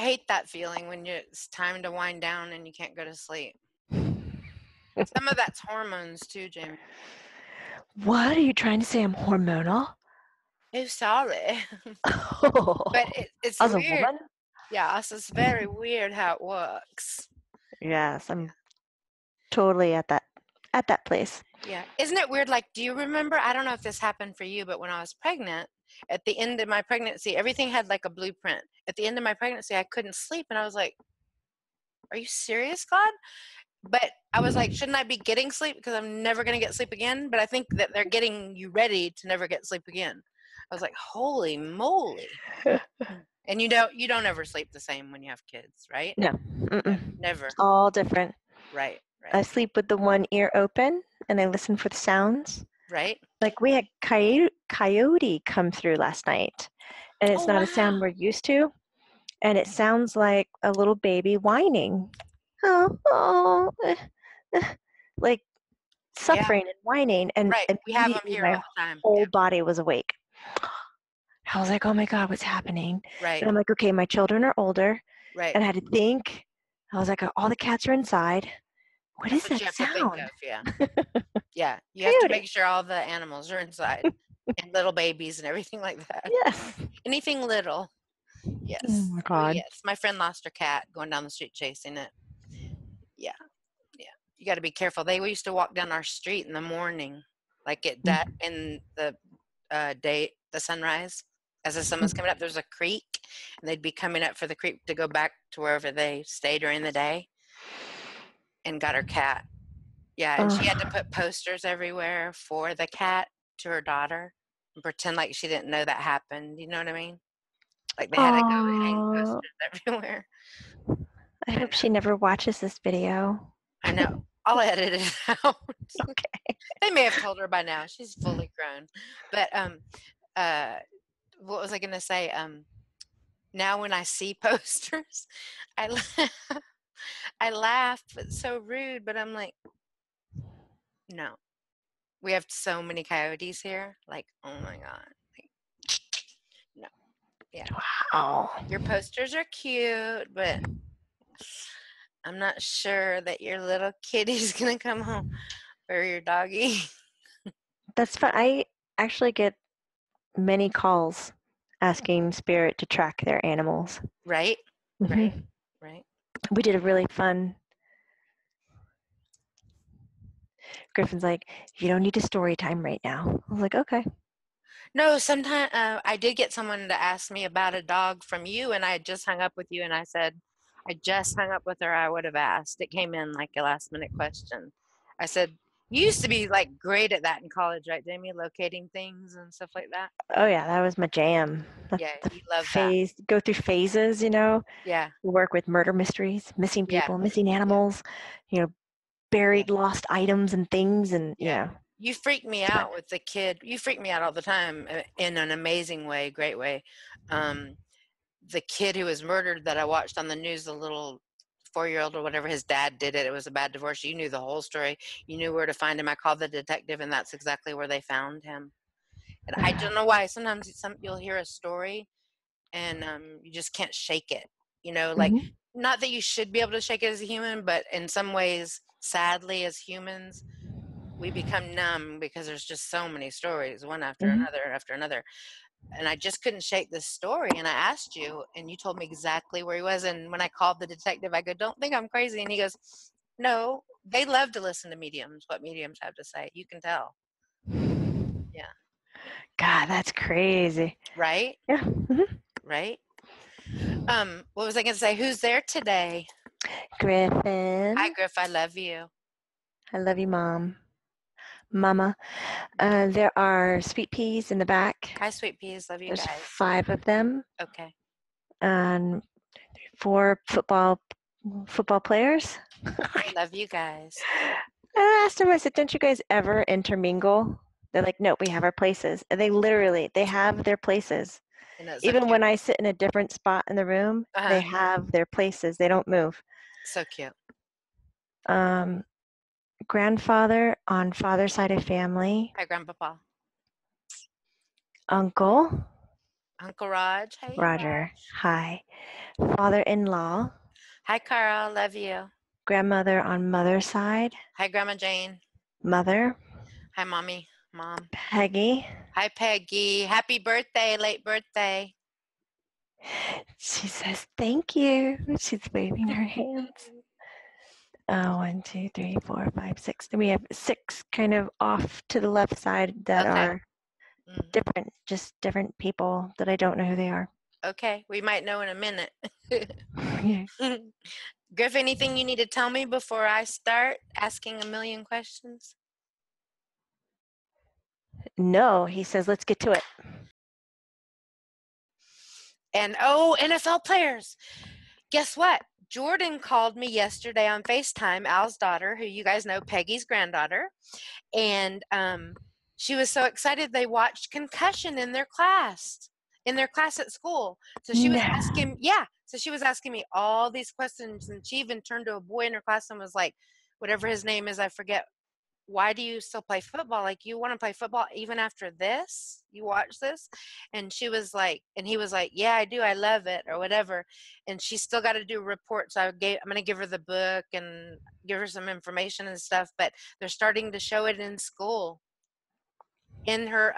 hate that feeling when it's time to wind down and you can't go to sleep. Some of that's hormones too, Jamie. What? Are you trying to say I'm hormonal? Oh, sorry. Oh, But it's as a weird. woman? Yeah, it's very weird how it works. Yes, I'm totally at that place. Yeah. Isn't it weird? Like, do you remember? I don't know if this happened for you, but when I was pregnant, at the end of my pregnancy, everything had like a blueprint. At the end of my pregnancy, I couldn't sleep. And I was like, are you serious, God? But I was like, shouldn't I be getting sleep? Because I'm never going to get sleep again. But I think that they're getting you ready to never get sleep again. I was like, holy moly. And you don't ever sleep the same when you have kids, right? No, Never. it's all different. Right. I sleep with the one ear open, and I listen for the sounds. Right. Like we had coyote come through last night, and it's not a sound we're used to, and it sounds like a little baby whining. Like suffering and whining, and right. We have them here all the time. Whole body was awake. I was like, oh my God, what's happening? Right. And I'm like, okay, my children are older. Right. And I had to think. I was like, all the cats are inside. What is that you have sound? to think of, yeah. Yeah. You have to make sure all the animals are inside. And little babies and everything like that. Yes. Anything little. Yes. Oh my God. Oh, yes. My friend lost her cat going down the street chasing it. Yeah. Yeah. You got to be careful. They used to walk down our street in the morning, like at that in the the sunrise. As the sun was coming up, there's a creek, and they'd be coming up for the creek to go back to wherever they stay during the day. And got her cat. Yeah, and she had to put posters everywhere for the cat to her daughter and pretend like she didn't know that happened. You know what I mean? Like they had to go hang posters everywhere. I hope she never watches this video. I know. I'll edit it out. Okay. They may have told her by now. She's fully grown. But what was I going to say? Now when I see posters, I laugh. It's so rude, but I'm like, no. We have so many coyotes here. Like, oh my God. Like, no. Yeah. Wow. Your posters are cute, but I'm not sure that your little kitty's going to come home, or your doggy. That's fun. I actually get many calls asking Spirit to track their animals. Right? Mm-hmm. Right. We did a really fun. Griffin's like, you don't need a story time right now. I was like, okay. No, sometimes I did get someone to ask me about a dog from you, and I had just hung up with you, and I said, I just hung up with her. I would have asked. It came in like a last minute question. I said, you used to be like great at that in college, right, Jamie? Locating things and stuff like that. Oh yeah, that was my jam. Yeah, you love that. Go through phases, you know. Yeah. Work with murder mysteries, missing people, missing animals, buried, lost items and things, and You freak me out with the kid. You freak me out all the time in an amazing way, great way. The kid who was murdered that I watched on the news, the little 4-year-old or whatever, his dad did it. It was a bad divorce. You knew the whole story. You knew where to find him. I called the detective, and that's exactly where they found him. And I don't know why. Sometimes you'll hear a story, and you just can't shake it. Like, not that you should be able to shake it as a human, but in some ways, sadly, as humans, we become numb because there's just so many stories, one after another. And I just couldn't shake this story. And I asked you, and you told me exactly where he was. And when I called the detective, I go, don't think I'm crazy. And he goes, no, they love to listen to mediums, what mediums have to say. You can tell. Yeah. God, that's crazy. Right? Yeah. Right? What was I going to say? Who's there today? Griffen. Hi, Griff. I love you. I love you, Mama. There are sweet peas in the back. Hi, sweet peas. Love you. There's guys. 5 of them. Okay. And 4 football players. I love you guys. I asked them, I said, don't you guys ever intermingle? They're like, no, we have our places. And they have their places. Even when I sit in a different spot in the room, they have their places. They don't move. So cute. Grandfather on father's side of family. Hi, Grandpapa. Uncle. Uncle Raj. Hey, Roger. Raj. Hi. Father-in-law. Hi, Carl. Love you. Grandmother on mother's side. Hi, Grandma Jane. Mother. Hi, Mommy. Mom. Peggy. Hi, Peggy. Happy birthday, late birthday. She says thank you. She's waving her hands. 1, 2, 3, 4, 5, 6. We have 6 kind of off to the left side that are different, just different people that I don't know who they are. Okay, we might know in a minute. Yeah. Griff, anything you need to tell me before I start asking a million questions? No, he says, let's get to it. And oh, NFL players. Guess what? Jordan called me yesterday on FaceTime, Al's daughter, who you guys know, Peggy's granddaughter. And she was so excited they watched Concussion in their class at school. So she was asking, so she was asking me all these questions, and she even turned to a boy in her class and was like, whatever his name is, I forget, why do you still play football? Like, you want to play football even after this? You watch this? And she was like, and he was like, yeah, I do. I love it, or whatever. And she's still got to do reports. I'm going to give her the book and give her some information and stuff, but they're starting to show it in school. In her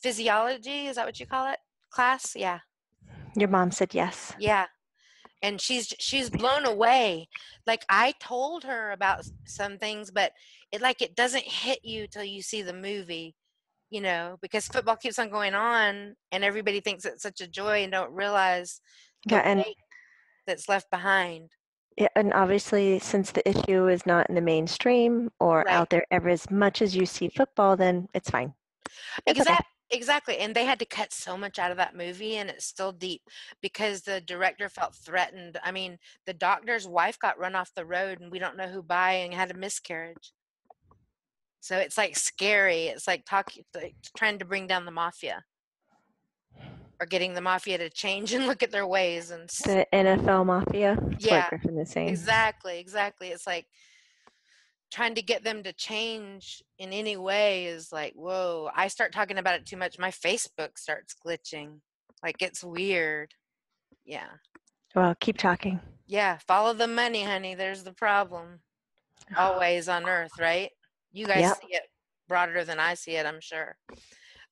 physiology, is that what you call it? Class? Yeah. Your mom said yes. Yeah. And she's blown away. Like, I told her about some things, but it doesn't hit you till you see the movie, because football keeps on going on and everybody thinks it's such a joy and don't realize the weight that's left behind. Yeah, and obviously, since the issue is not in the mainstream or out there ever as much as you see football, then it's fine. It's okay. Exactly. And they had to cut so much out of that movie, and it's still deep because the director felt threatened. I mean, the doctor's wife got run off the road, and we don't know who by, and had a miscarriage. So it's like scary. It's like trying to bring down the mafia, or getting the mafia to change and look at their ways. And the NFL mafia. That's what Griffen is saying. Exactly. It's like trying to get them to change in any way is like, whoa. I start talking about it too much, my Facebook starts glitching. Like, it's weird. Yeah. Well, keep talking. Yeah, follow the money, honey. There's the problem. Always on earth, right? You guys see it broader than I see it, I'm sure.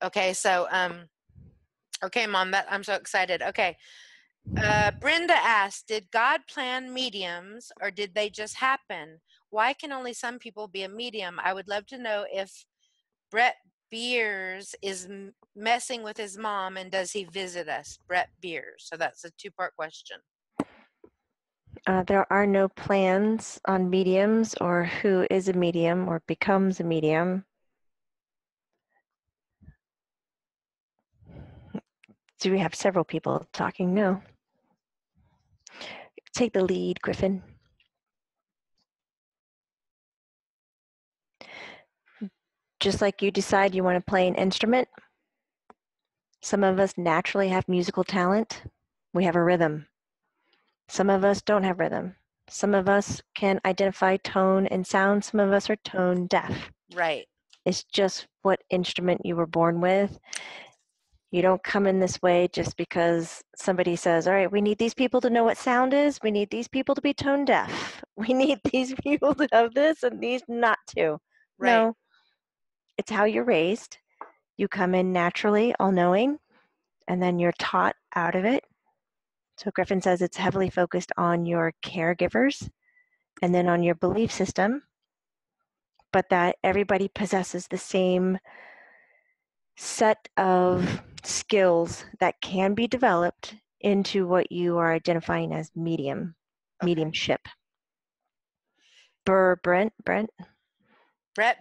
Okay, so okay, Mom, I'm so excited. Okay. Brenda asked, did God plan mediums, or did they just happen? Why can only some people be a medium? I would love to know if Brett Beers is messing with his mom, and does he visit us? Brett Beers. So that's a 2-part question. There are no plans on mediums or who is a medium or becomes a medium. Do we have several people talking? No. Take the lead, Griffen. Just like you decide you want to play an instrument, some of us naturally have musical talent. We have a rhythm. Some of us don't have rhythm. Some of us can identify tone and sound. Some of us are tone deaf. Right. It's just what instrument you were born with. You don't come in this way just because somebody says, all right, we need these people to know what sound is. We need these people to be tone deaf. We need these people to have this and these not to. Right. No, it's how you're raised. You come in naturally, all-knowing, and then you're taught out of it. So Griffen says it's heavily focused on your caregivers and then on your belief system, but that everybody possesses the same set of skills that can be developed into what you are identifying as mediumship. Brett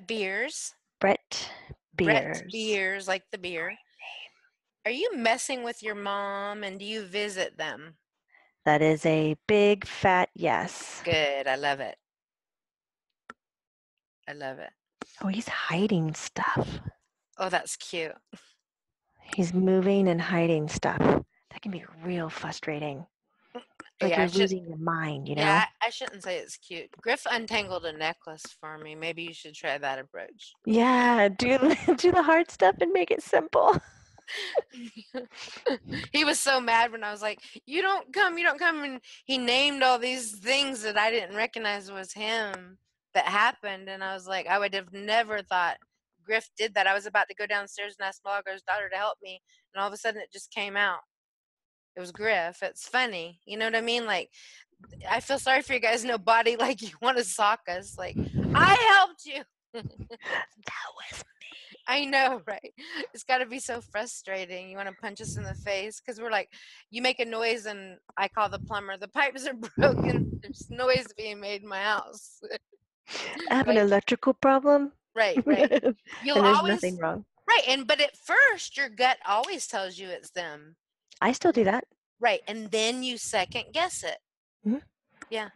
Beers. Brett Beers, like the beer. Are you messing with your mom, and do you visit them? That is a big fat yes. Good. I love it. I love it. Oh, he's hiding stuff. Oh, that's cute. He's moving and hiding stuff. That can be real frustrating. Like you're losing your mind, you know? Yeah, I shouldn't say it's cute. Griff untangled a necklace for me. Maybe you should try that approach. Yeah, do the hard stuff and make it simple. He was so mad when I was like, you don't come. And he named all these things that I didn't recognize was him that happened. And I was like, I would have never thought Griff did that. I was about to go downstairs and ask Milagros' daughter to help me. And all of a sudden it just came out. It was Griff. It's funny. You know what I mean? Like, I feel sorry for you guys. No body like you want to sock us. Like, I helped you. That was me. I know, right? It's got to be so frustrating. You want to punch us in the face because we're like, you make a noise and I call the plumber. The pipes are broken. There's noise being made in my house. I have an electrical problem. Right. You'll and there's always, nothing wrong. Right. But at first, your gut always tells you it's them. I still do that. Right. And then you second guess it. Mm-hmm. Yeah.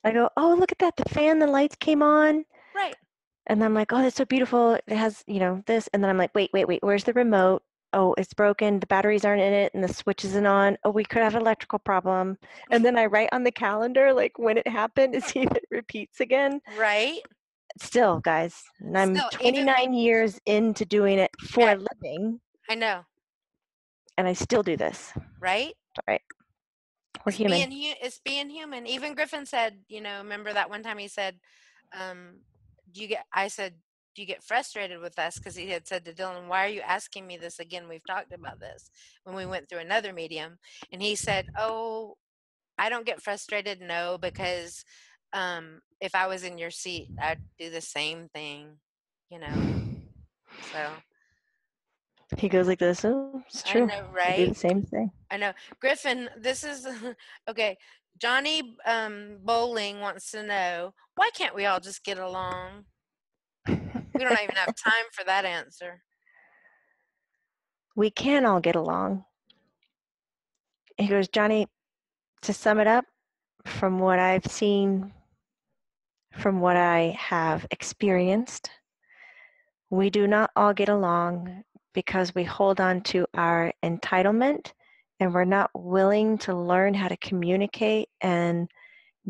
I go, oh, look at that. The fan, the lights came on. Right. And I'm like, oh, that's so beautiful. It has, this. And then I'm like, wait. Where's the remote? Oh, it's broken. The batteries aren't in it and the switch isn't on. Oh, we could have an electrical problem. And then I write on the calendar, like when it happened to see if it repeats again. Right. Still, guys, and I'm 29 years into doing it for a living. I know. And I still do this. Right. Right. We're human. It's being human. Even Griffen said, remember that one time he said, I said, do you get frustrated with us? Because he had said to Dylan, why are you asking me this again? We've talked about this when we went through another medium. And he said, oh, I don't get frustrated. No, because if I was in your seat, I'd do the same thing, so. He goes like this. Oh, it's true. I know, right? I do the same thing. I know. Griffen, this is, okay. Johnny Bowling wants to know, why can't we all just get along? We don't even have time for that answer. We can all get along. He goes, Johnny, to sum it up, from what I've seen, from what I have experienced, we do not all get along because we hold on to our entitlement and we're not willing to learn how to communicate and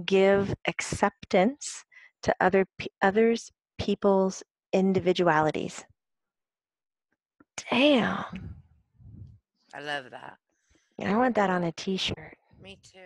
give acceptance to others people's individualities. Damn. I love that. I want that on a t-shirt. Me too.